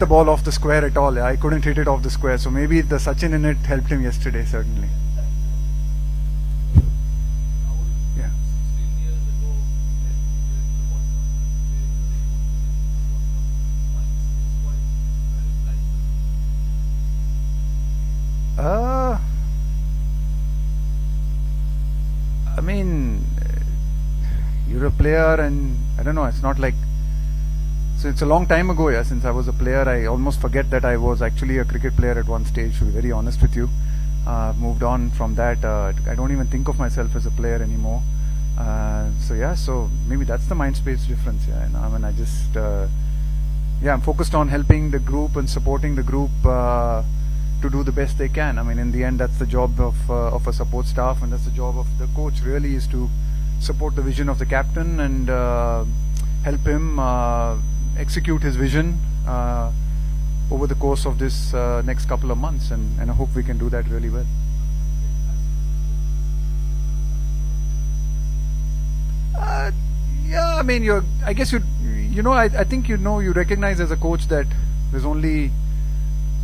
the ball off the square at all. I couldn't hit it off the square, so maybe the Sachin in it helped him yesterday, certainly. Yeah. I mean, you're a player, and I don't know, it's not like, so it's a long time ago, yeah, since I was a player. I almost forget that I was actually a cricket player at one stage, to be very honest with you. Moved on from that. I don't even think of myself as a player anymore. So yeah, so maybe that's the mind space difference. Yeah, and I mean, I just, yeah, I'm focused on helping the group and supporting the group to do the best they can. I mean, in the end, that's the job of a support staff, and that's the job of the coach. Really, is to support the vision of the captain and help him execute his vision over the course of this next couple of months, and I hope we can do that really well. Yeah, I mean, I guess I think you recognize as a coach that there's only,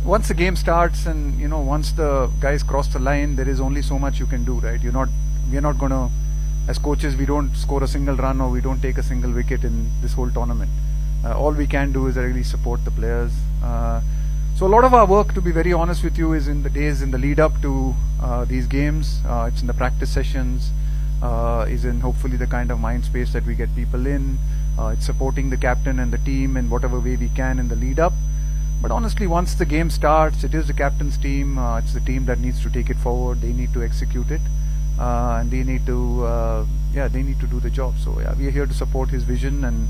once the game starts and once the guys cross the line, there is only so much you can do, right? We're not gonna, as coaches, we don't score a single run or we don't take a single wicket in this whole tournament. All we can do is really support the players. So a lot of our work, to be very honest with you, is in the days in the lead up to these games. It's in the practice sessions, is in hopefully the kind of mind space that we get people in. It's supporting the captain and the team in whatever way we can in the lead up. But honestly, once the game starts, it is the captain's team. It's the team that needs to take it forward. They need to execute it, and they need to, they need to do the job. So yeah, we are here to support his vision and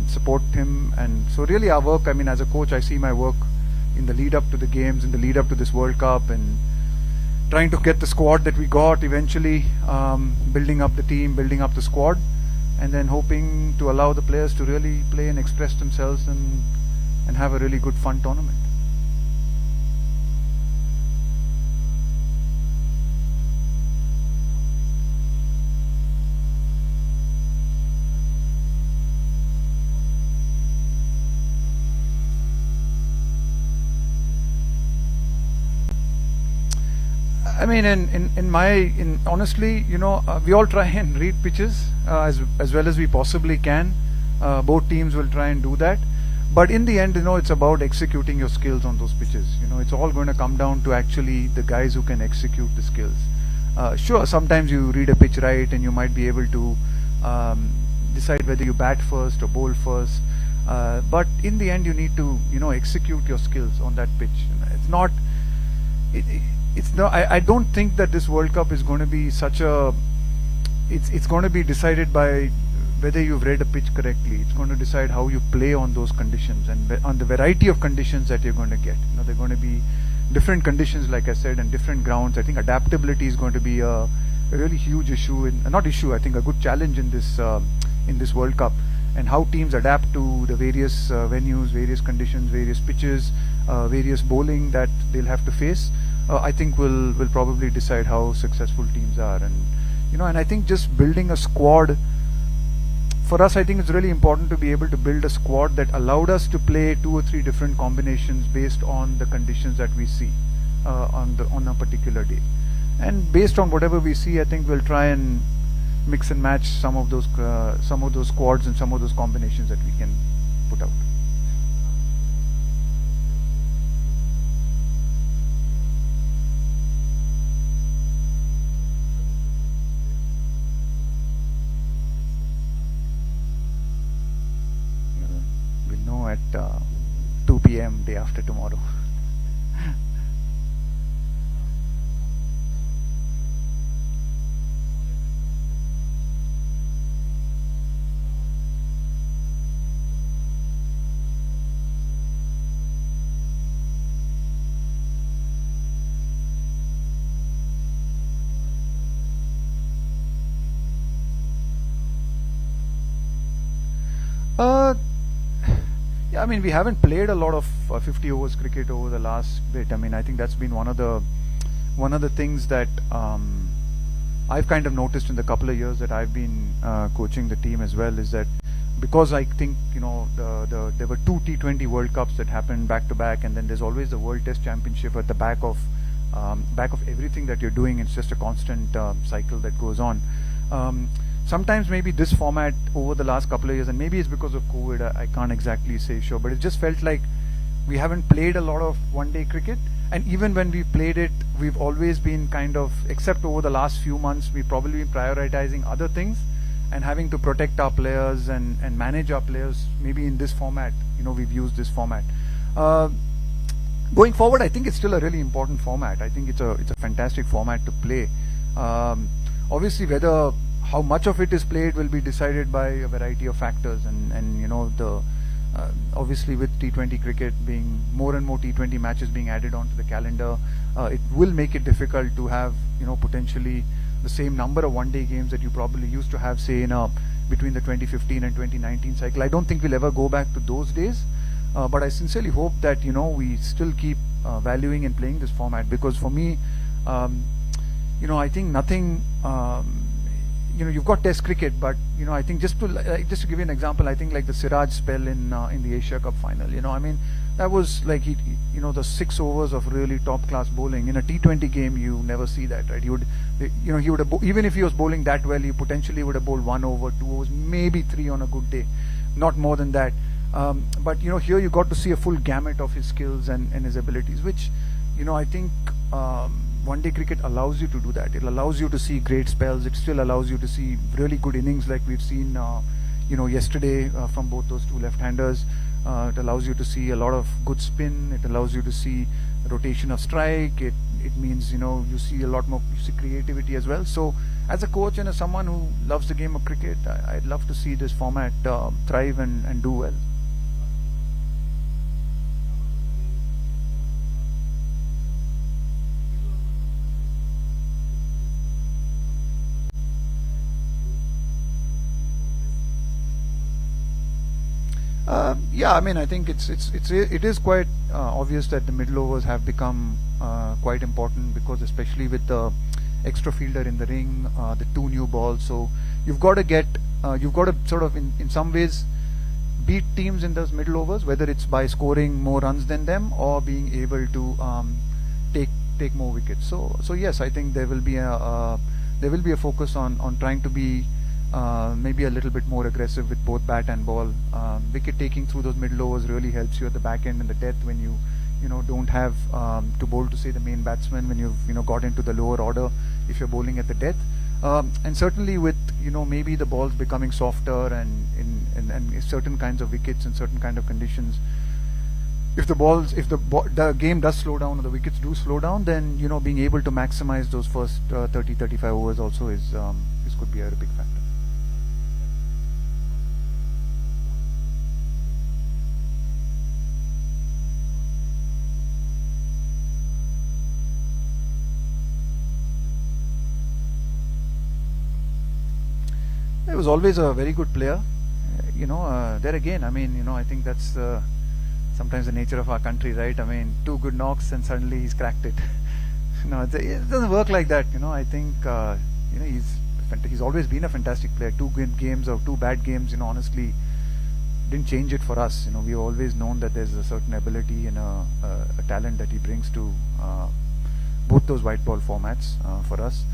support him. And so really our work, I mean, as a coach, I see my work in the lead up to the games, in the lead up to this World Cup, and trying to get the squad that we got eventually, building up the team, building up the squad, and then hoping to allow the players to really play and express themselves and have a really good fun tournament. I mean, honestly, we all try and read pitches as well as we possibly can. Both teams will try and do that. But in the end, it's about executing your skills on those pitches. It's all going to come down to actually the guys who can execute the skills. Sure, sometimes you read a pitch right and you might be able to decide whether you bat first or bowl first. But in the end, you need to, execute your skills on that pitch. It's not. I don't think that this World Cup is going to be such a. It's going to be decided by whether you've read a pitch correctly. It's going to decide how you play on those conditions and on the variety of conditions that you're going to get. They're going to be different conditions, like I said, and different grounds. I think adaptability is going to be a really huge issue, I think a good challenge in this World Cup, and how teams adapt to the various venues, various conditions, various pitches, various bowling that they'll have to face. I think will probably decide how successful teams are, and I think just building a squad. For us, I think it's really important to be able to build a squad that allowed us to play 2 or 3 different combinations based on the conditions that we see on a particular day. And based on whatever we see, I think we'll try and mix and match some of those squads and some of those combinations that we can put out. At 2 p.m. day after tomorrow. Yeah, I mean, we haven't played a lot of 50 overs cricket over the last bit. I mean, I think that's been one of the things that I've kind of noticed in the couple of years that I've been coaching the team as well, is that because I think there were 2 T20 World Cups that happened back to back, and then there's always the World Test Championship at the back of everything that you're doing. It's just a constant cycle that goes on. Sometimes maybe this format over the last couple of years, and maybe it's because of COVID, I can't exactly say sure, but it just felt like we haven't played a lot of one-day cricket. And even when we played it, we've always been kind of, except over the last few months, we've probably been prioritizing other things and having to protect our players and manage our players. Maybe in this format, we've used this format. Going forward, I think it's still a really important format. I think it's a fantastic format to play. Obviously, how much of it is played will be decided by a variety of factors, and obviously with T20 cricket being more and more T20 matches being added onto the calendar, it will make it difficult to have potentially the same number of one-day games that you probably used to have, say, between the 2015 and 2019 cycle. I don't think we'll ever go back to those days, but I sincerely hope that we still keep valuing and playing this format, because for me, I think nothing. You've got Test cricket, but I think just to give you an example, I think like the Siraj spell in the Asia Cup final. That was like the 6 overs of really top class bowling. In a T20 game, you never see that, right? He would have even if he was bowling that well, he potentially would have bowled 1 over, 2 overs, maybe 3 on a good day, not more than that. But here you got to see a full gamut of his skills and his abilities, which I think. One-day cricket allows you to do that. It allows you to see great spells. It still allows you to see really good innings like we've seen, yesterday from both those two left-handers. It allows you to see a lot of good spin. It allows you to see rotation of strike. It means you see a lot more. You see creativity as well. So as a coach and as someone who loves the game of cricket, I'd love to see this format thrive and do well. Yeah, I mean, I think it is quite obvious that the middle overs have become quite important, because especially with the extra fielder in the ring, the 2 new balls, so you've got to sort of in some ways beat teams in those middle overs, whether it's by scoring more runs than them or being able to take more wickets. So yes, I think there will be a focus on trying to be maybe a little bit more aggressive with both bat and ball. Wicket taking through those middle overs really helps you at the back end and the death when you don't have to bowl to, say, the main batsman when you've got into the lower order if you're bowling at the death. And certainly with maybe the balls becoming softer and certain kinds of wickets in certain kind of conditions, if the game does slow down or the wickets do slow down, then being able to maximize those first 30-35 overs also is could be a big factor. He was always a very good player. There again, I mean, I think that's sometimes the nature of our country, right? I mean, 2 good knocks and suddenly he's cracked it. It doesn't work like that. I think he's always been a fantastic player. 2 good games or 2 bad games, honestly, didn't change it for us. We've always known that there's a certain ability and a talent that he brings to both those white ball formats for us.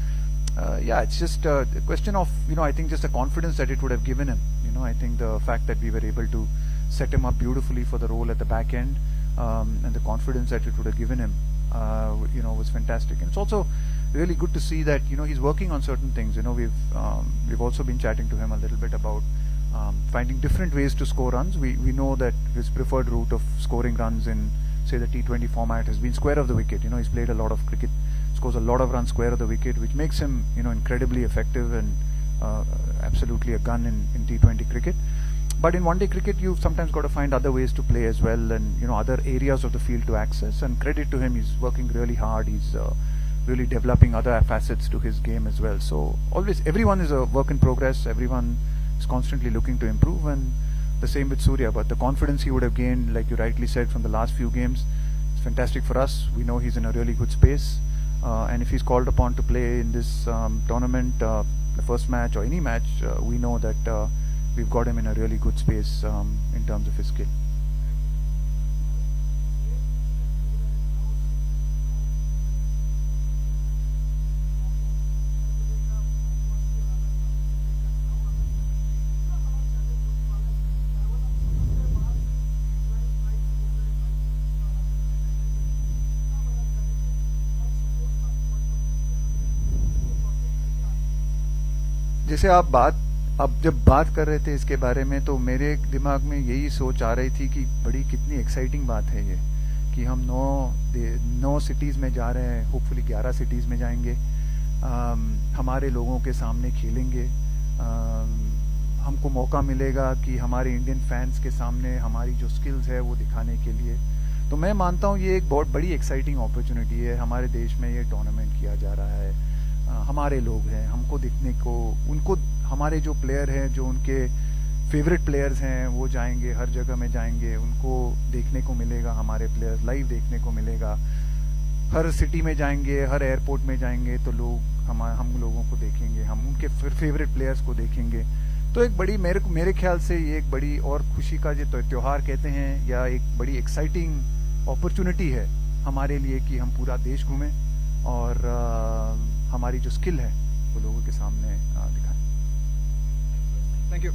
Yeah, it's just a question of, I think just the confidence that it would have given him. I think the fact that we were able to set him up beautifully for the role at the back end, and the confidence that it would have given him, was fantastic. And it's also really good to see that, he's working on certain things. We've also been chatting to him a little bit about finding different ways to score runs. We know that his preferred route of scoring runs in, say, the T20 format has been square of the wicket. He's played a lot of cricket, scores a lot of runs square of the wicket, which makes him incredibly effective and absolutely a gun in T20 cricket. But in one-day cricket, you've sometimes got to find other ways to play as well, and other areas of the field to access. And credit to him, he's working really hard. He's really developing other facets to his game as well. So always, everyone is a work in progress. Everyone is constantly looking to improve, and the same with Surya. But the confidence he would have gained, like you rightly said, from the last few games, is fantastic for us. We know he's in a really good space. And if he's called upon to play in this tournament, the first match or any match, we know that we've got him in a really good space in terms of his skill. जैसे अब जब बात कर रहे थे इसके बारे में, तो मेरे दिमाग में यही सोच आ रही थी कि बड़ी कितनी एक्साइटिंग बात है ये कि हम 9 सिटीज़ में जा रहे हैं, होपफुली 11 सिटीज़ में जाएंगे, हमारे लोगों के सामने खेलेंगे, हमको मौका मिलेगा कि हमारे इंडियन फैंस के सामने हमारी जो स्किल्स है वो दिखाने के लिए। तो मैं मानता हूँ ये एक बहुत बड़ी एक्साइटिंग अपॉर्चुनिटी है। हमारे देश में ये टूर्नामेंट किया जा रहा है, हमारे लोग हैं, हमको दिखने को, उनको हमारे जो प्लेयर हैं, जो उनके फेवरेट प्लेयर्स हैं, वो जाएंगे, हर जगह में जाएंगे, उनको देखने को मिलेगा, हमारे प्लेयर्स लाइव देखने को मिलेगा। हर सिटी में जाएंगे, हर एयरपोर्ट में जाएंगे तो लोग हम लोगों को देखेंगे, हम उनके फेवरेट प्लेयर्स को देखेंगे। तो एक बड़ी मेरे ख्याल से ये एक बड़ी और खुशी का जो त्योहार कहते हैं, या एक बड़ी एक्साइटिंग अपॉर्चुनिटी है हमारे लिए कि हम पूरा देश घूमें और हमारी जो स्किल है वो लोगों के सामने दिखाएं। Thank you.